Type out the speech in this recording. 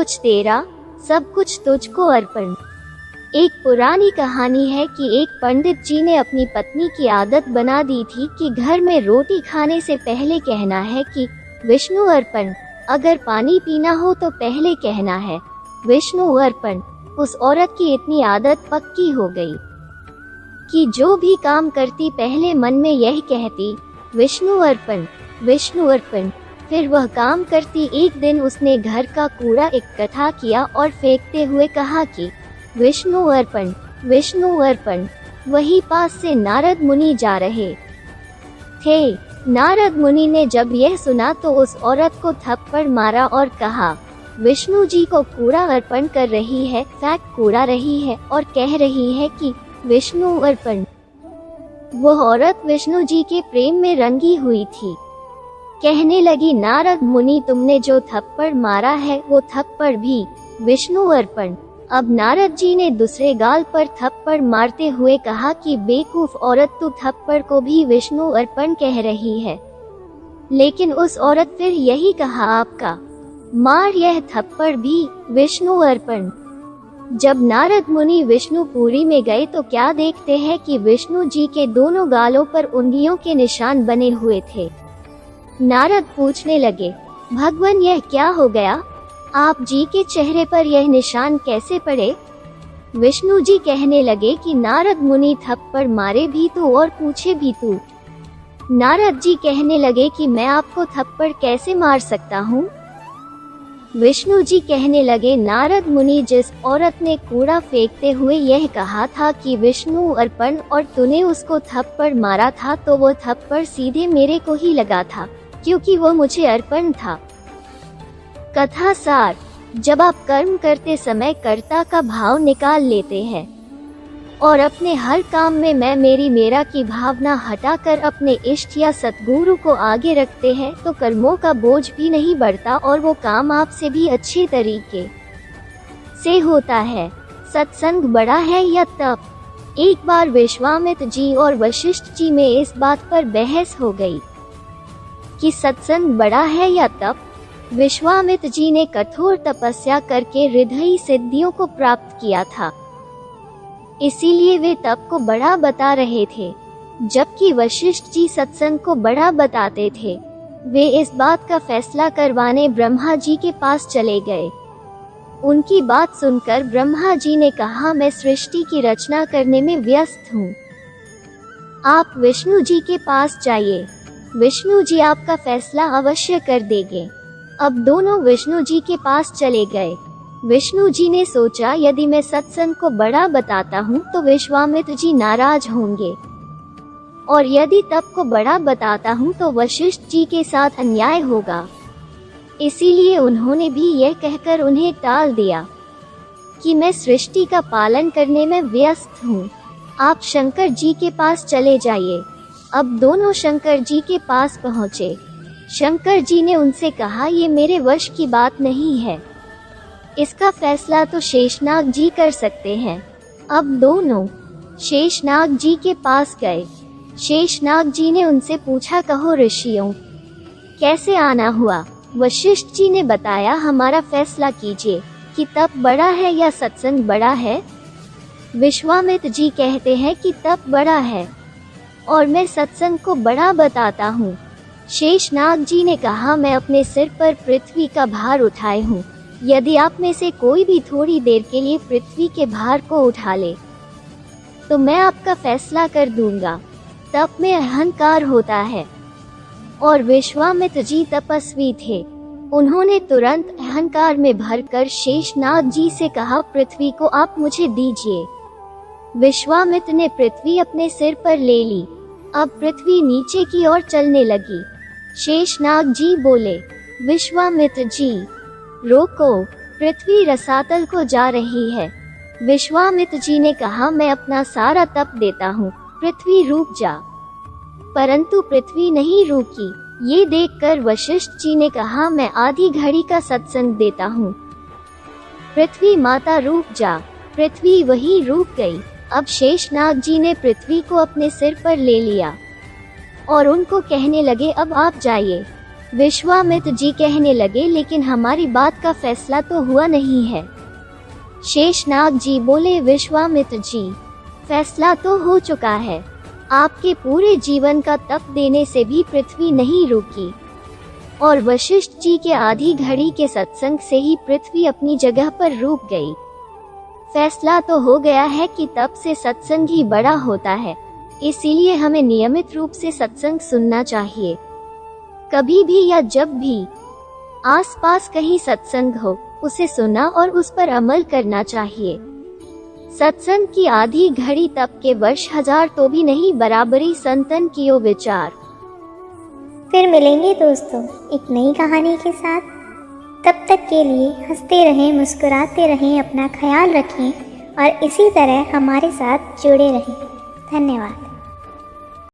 कुछ तेरा, सब कुछ तुझको अर्पण। एक पुरानी कहानी है कि एक पंडित जी ने अपनी पत्नी की आदत बना दी थी कि घर में रोटी खाने से पहले कहना है कि विष्णु अर्पण। अगर पानी पीना हो तो पहले कहना है विष्णु अर्पण। उस औरत की इतनी आदत पक्की हो गई कि जो भी काम करती पहले मन में यह कहती विष्णु अर्पण, विष्णु अर्पण। फिर वह काम करती। एक दिन उसने घर का कूड़ा इकट्ठा किया और फेंकते हुए कहा कि विष्णु अर्पण, विष्णु अर्पण। वहीं पास से नारद मुनि जा रहे थे। नारद मुनि ने जब यह सुना तो उस औरत को थप्पड़ मारा और कहा विष्णु जी को कूड़ा अर्पण कर रही है, फेंक कूड़ा रही है और कह रही है कि विष्णु अर्पण। वह औरत विष्णु जी के प्रेम में रंगी हुई थी। कहने लगी नारद मुनि, तुमने जो थप्पड़ मारा है वो थप्पड़ भी विष्णु अर्पण। अब नारद जी ने दूसरे गाल पर थप्पड़ मारते हुए कहा कि बेवकूफ औरत, तू थप्पड़ को भी विष्णु अर्पण कह रही है। लेकिन उस औरत फिर यही कहा, आपका मार यह थप्पड़ भी विष्णु अर्पण। जब नारद मुनि विष्णुपुरी में गए तो क्या देखते हैं कि विष्णु जी के दोनों गालों पर उंगलियों के निशान बने हुए थे। नारद पूछने लगे, भगवान यह क्या हो गया? आप जी के चेहरे पर यह निशान कैसे पड़े? विष्णु जी कहने लगे कि नारद मुनि, थप्पड़ मारे भी तू और पूछे भी तू। नारद जी कहने लगे कि मैं आपको थप्पड़ कैसे मार सकता हूँ? विष्णु जी कहने लगे, नारद मुनि, जिस औरत ने कूड़ा फेंकते हुए यह कहा था कि विष्णु अर्पण और तूने उसको थप्पड़ मारा था, तो वो थप्पड़ सीधे मेरे को ही लगा था, क्योंकि वो मुझे अर्पण था। कथा सार: जब आप कर्म करते समय कर्ता का भाव निकाल लेते हैं और अपने हर काम में मैं मेरी मेरा की भावना हटाकर अपने इष्ट या सतगुरु को आगे रखते हैं तो कर्मों का बोझ भी नहीं बढ़ता और वो काम आपसे भी अच्छे तरीके से होता है। सत्संग बड़ा है या तप? एक बार विश्वामित्र जी और वशिष्ठ जी में इस बात पर बहस हो गई कि सत्संग बड़ा है या तप। विश्वामित्र जी ने कठोर तपस्या करके हृदयी सिद्धियों को प्राप्त किया था, इसीलिए वे तप को बड़ा बता रहे थे, जबकि वशिष्ठ जी सत्संग को बड़ा बताते थे। वे इस बात का फैसला करवाने ब्रह्मा जी के पास चले गए। उनकी बात सुनकर ब्रह्मा जी ने कहा, मैं सृष्टि की रचना करने में व्यस्त हूँ, आप विष्णु जी के पास जाइए, विष्णु जी आपका फैसला अवश्य कर देंगे। अब दोनों विष्णु जी के पास चले गए। विष्णु जी ने सोचा, यदि मैं सत्संग को बड़ा बताता हूँ तो विश्वामित्र जी नाराज होंगे, और यदि तप को बड़ा बताता हूँ तो वशिष्ठ जी के साथ अन्याय होगा। इसीलिए उन्होंने भी यह कहकर उन्हें टाल दिया कि मैं सृष्टि का पालन करने में व्यस्त हूँ, आप शंकर जी के पास चले जाइए। अब दोनों शंकर जी के पास पहुँचे। शंकर जी ने उनसे कहा, ये मेरे वश की बात नहीं है, इसका फैसला तो शेषनाग जी कर सकते हैं। अब दोनों शेषनाग जी के पास गए। शेषनाग जी ने उनसे पूछा, कहो ऋषियों, कैसे आना हुआ? वशिष्ठ जी ने बताया, हमारा फैसला कीजिए कि तप बड़ा है या सत्संग बड़ा है। विश्वामित्र जी कहते हैं कि तप बड़ा है और मैं सत्संग को बड़ा बताता हूँ। शेषनाग जी ने कहा, मैं अपने सिर पर पृथ्वी का भार उठाए हूँ, यदि आप में से कोई भी थोड़ी देर के लिए पृथ्वी के भार को उठा ले तो मैं आपका फैसला कर दूंगा। तप में अहंकार होता है और विश्वामित्र जी तपस्वी थे। उन्होंने तुरंत अहंकार में भरकर शेषनाग जी से कहा, पृथ्वी को आप मुझे दीजिए। विश्वामित्र ने पृथ्वी अपने सिर पर ले ली। अब पृथ्वी नीचे की ओर चलने लगी। शेषनाग जी बोले, विश्वामित्र जी रोको, पृथ्वी रसातल को जा रही है। विश्वामित्र जी ने कहा, मैं अपना सारा तप देता हूँ, पृथ्वी रुक जा। परंतु पृथ्वी नहीं रुकी। ये देखकर वशिष्ठ जी ने कहा, मैं आधी घड़ी का सत्संग देता हूँ, पृथ्वी माता रुक जा। पृथ्वी वही रुक गई। अब शेषनाग जी ने पृथ्वी को अपने सिर पर ले लिया और उनको कहने लगे, अब आप जाइए। विश्वामित्र जी कहने लगे, लेकिन हमारी बात का फैसला तो हुआ नहीं है। शेषनाग जी बोले, विश्वामित्र जी, फैसला तो हो चुका है। आपके पूरे जीवन का तप देने से भी पृथ्वी नहीं रुकी और वशिष्ठ जी के आधी घड़ी के सत्संग से ही पृथ्वी अपनी जगह पर रुक गई। फैसला तो हो गया है कि तप से सत्संग ही बड़ा होता है, इसीलिए हमें नियमित रूप से सत्संग सुनना चाहिए। कभी भी या जब भी आसपास कहीं सत्संग हो, उसे सुना और उस पर अमल करना चाहिए। सत्संग की आधी घड़ी तप के वर्ष 1000 तो भी नहीं बराबरी संतन कियो विचार। फिर मिलेंगे दोस्तों एक नई कहानी के साथ। तब तक के लिए हंसते रहें, मुस्कुराते रहें, अपना ख्याल रखें और इसी तरह हमारे साथ जुड़े रहें। धन्यवाद।